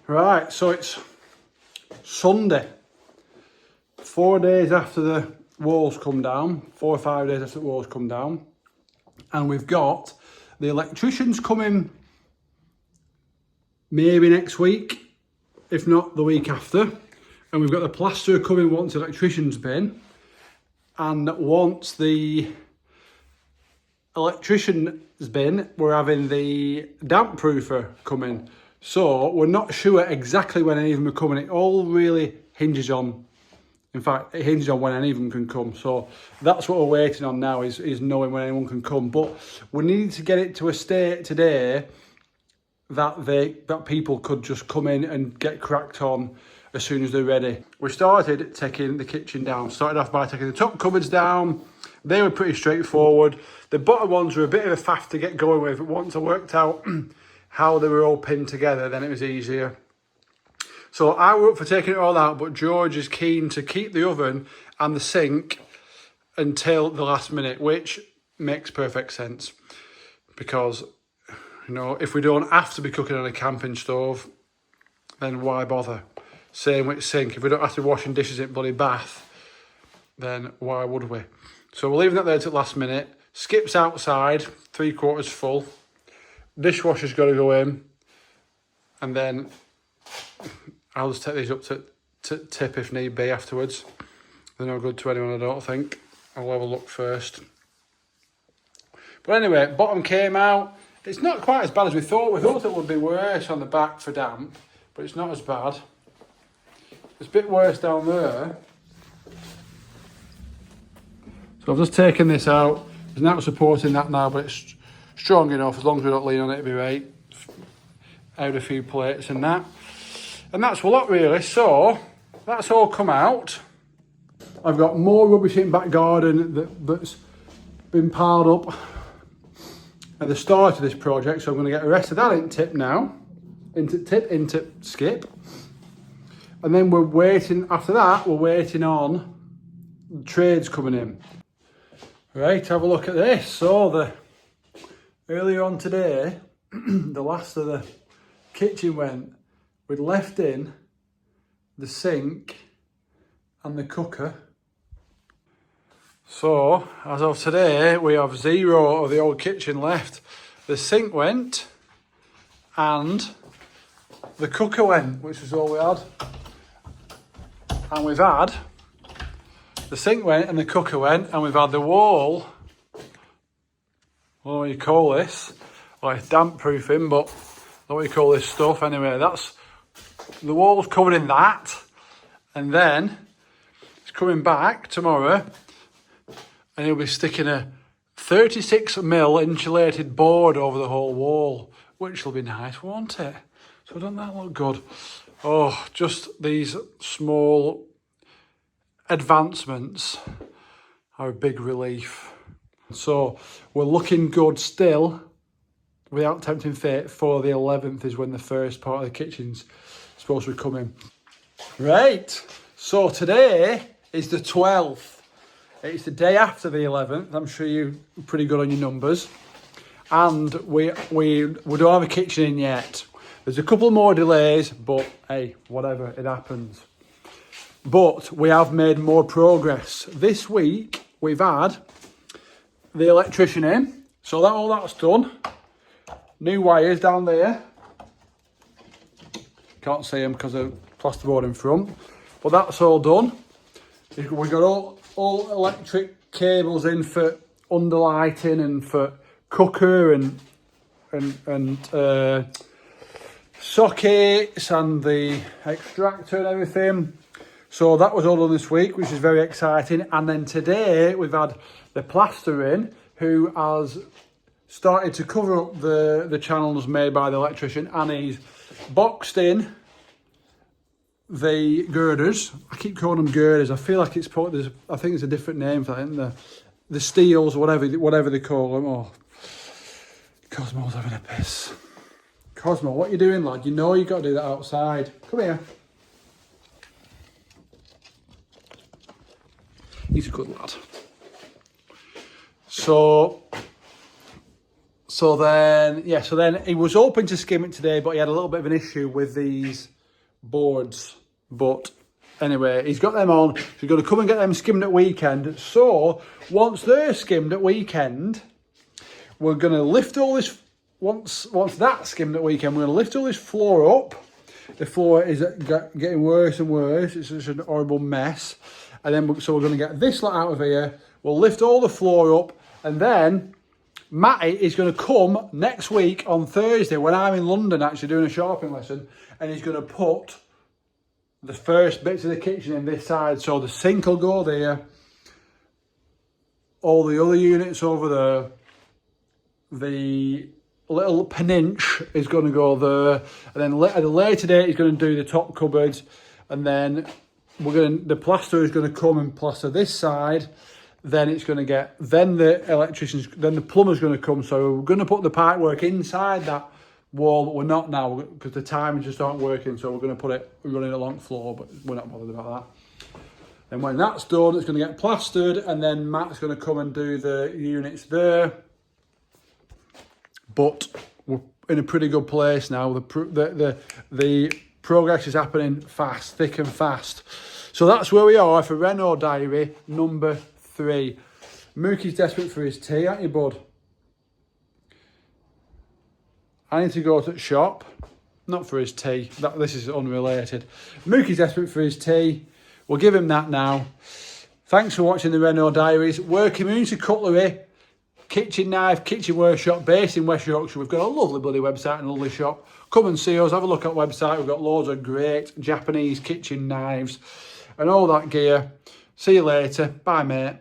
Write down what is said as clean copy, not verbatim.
Right, so it's Sunday. 4 days after the walls come down, 4 or 5 days after the walls come down. And we've got the electricians coming maybe next week, if not the week after. And we've got the plasterer coming once the electrician's been. And once the electrician's been, we're having the damp proofer coming. So we're not sure exactly when any of them are coming. It all really hinges on, in fact, it hinges on when any of them can come. So that's what we're waiting on now, is knowing when anyone can come. But we need to get it to a state today that people could just come in and get cracked on as soon as they're ready. We started taking the kitchen down. Started off by taking the top cupboards down. They were pretty straightforward. The bottom ones were a bit of a faff to get going with, but once I worked out how they were all pinned together, then it was easier. So I were up for taking it all out, but George is keen to keep the oven and the sink until the last minute, which makes perfect sense. Because, you know, if we don't have to be cooking on a camping stove, then why bother? Same with sink. If we don't have to be washing dishes in bloody bath, then why would we? So we're leaving that there till last minute. Skip's outside, 3/4 full. Dishwasher's got to go in. And then I'll just take these up to tip if need be afterwards. They're no good to anyone, I don't think. I'll have a look first. But anyway, bottom came out. It's not quite as bad as we thought. We thought it would be worse on the back for damp, but it's not as bad. It's a bit worse down there. So I've just taken this out. There's now supporting that now, but it's strong enough. As long as we don't lean on it, it'll be right. Out a few plates and that. And that's a lot really. So that's all come out. I've got more rubbish in back garden that's been piled up at the start of this project. So I'm going to get the rest of that in tip now. Into skip. And then we're waiting, after that, we're waiting on the trades coming in. Right, have a look at this. So earlier on today, the last of the kitchen went. We'd left in the sink and the cooker. So, as of today, we have 0 of the old kitchen left. The sink went and the cooker went, which was all we had. And we've had, the sink went and the cooker went, and we've had the wall, what do you call this? Like damp proofing, but what do you call this stuff? Anyway, that's, the wall's covered in that, and then it's coming back tomorrow, and he'll be sticking a 36mm insulated board over the whole wall, which will be nice, won't it? So doesn't that look good? Oh, just these small advancements are a big relief. So we're looking good still, without tempting fate, for the 11th is when the first part of the kitchen's supposed to be coming. Right, so today is the 12th. It's the day after the 11th. I'm sure you're pretty good on your numbers. And we don't have a kitchen in yet. There's a couple more delays, but hey, whatever, it happens. But we have made more progress. This week, we've had the electrician in. So all that's done. New wires down there. Can't see them because of plasterboard in front. But that's all done. We've got all electric cables in for underlighting and for cooker and sockets and the extractor and everything. So that was all done this week, which is very exciting. And then today we've had the plastering, who has started to cover up the channels made by the electrician, and he's boxed in the girders. I keep calling them girders. I feel like I think it's a different name for that, isn't there? The steels, whatever they call them. Oh, Cosmo's having a piss. Cosmo, what are you doing, lad? You know you've got to do that outside. Come here. He's a good lad. So So then, yeah, so then he was hoping to skim it today, but he had a little bit of an issue with these boards. But anyway, he's got them on. So he's going to come and get them skimmed at weekend. So once they're skimmed at weekend, we're going to lift all this, once that's skimmed at weekend, we're going to lift all this floor up. The floor is getting worse and worse. It's just an horrible mess. And then, so we're going to get this lot out of here. We'll lift all the floor up, and then Matty is going to come next week on Thursday when I'm in London actually doing a sharpening lesson, and he's going to put the first bits of the kitchen in this side. So the sink will go there, all the other units over there, the little peninch is going to go there, and then at a later date he's going to do the top cupboards, and then the plaster is going to come and plaster this side. Then it's going to get, then the plumber's going to come. So we're going to put the pipework inside that wall, but we're not now because the timings just aren't working. So we're going to put it running along the floor, but we're not bothered about that. And when that's done, it's going to get plastered, and then Matt's going to come and do the units there. But we're in a pretty good place now. The progress is happening fast, thick and fast. So that's where we are for Reno Diary number 3. Mookie's desperate for his tea, aren't you, bud? I need to go to the shop, not for his tea. This is unrelated. Mookie's desperate for his tea. We'll give him that now. Thanks for watching the Reno Diaries. We're Community Cutlery, kitchen knife, kitchen workshop based in West Yorkshire. We've got a lovely bloody website and a lovely shop. Come and see us, have a look at the website. We've got loads of great Japanese kitchen knives and all that gear. See you later. Bye, mate.